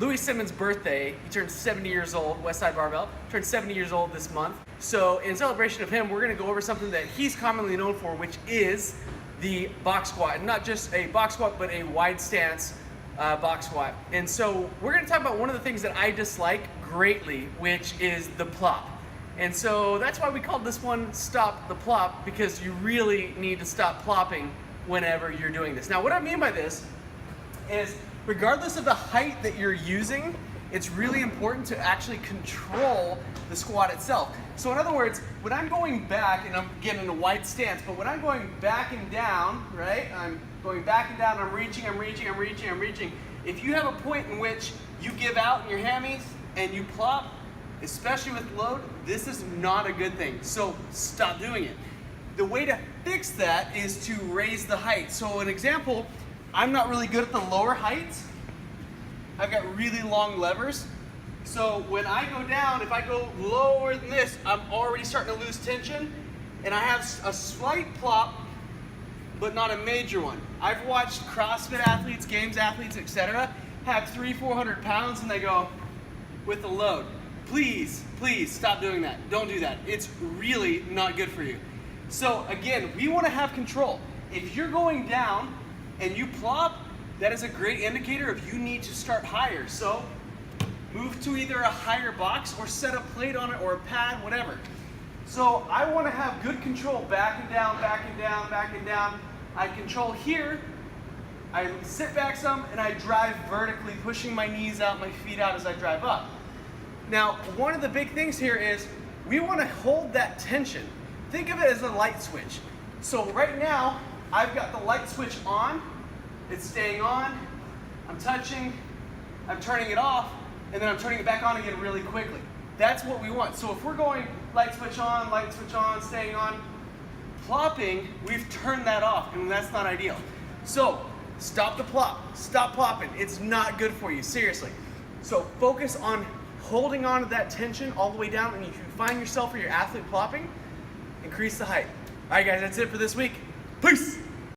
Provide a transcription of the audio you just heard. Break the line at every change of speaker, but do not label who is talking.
Louis Simmons' birthday. He turned 70 years old, Westside Barbell, turned 70 years old this month. So in celebration of him, we're gonna go over something that he's commonly known for, which is the box squat. And not just a box squat, but a wide stance box squat. And so we're gonna talk about one of the things that I dislike greatly, which is the plop. And so that's why we called this one Stop the Plop, because you really need to stop plopping whenever you're doing this. Now what I mean by this is, regardless of the height that you're using, it's really important to actually control the squat itself. So in other words, when I'm going back, and I'm getting in a wide stance, but when I'm going back and down, right? I'm going back and down, I'm reaching. If you have a point in which you give out in your hammies and you plop, especially with load, this is not a good thing. So stop doing it. The way to fix that is to raise the height. So an example, I'm not really good at the lower heights. I've got really long levers. So when I go down, if I go lower than this, I'm already starting to lose tension, and I have a slight plop, but not a major one. I've watched CrossFit athletes, games athletes, etc. have 300-400 pounds and they go with the load. Please stop doing that. Don't do that. It's really not good for you. So again, we want to have control. If you're going down and you plop, that is a great indicator if you need to start higher. So move to either a higher box or set a plate on it or a pad, whatever. So I want to have good control, back and down, back and down, back and down. I control here, I sit back some, and I drive vertically, pushing my knees out, my feet out as I drive up. Now, one of the big things here is we want to hold that tension. Think of it as a light switch. So right now, I've got the light switch on, it's staying on, I'm touching, I'm turning it off, and then I'm turning it back on again really quickly. That's what we want. So if we're going light switch on, staying on, plopping, we've turned that off, and that's not ideal. So stop the plop, stop plopping. It's not good for you, seriously. So focus on holding on to that tension all the way down, and if you find yourself or your athlete plopping, increase the height. All right guys, that's it for this week. Peace.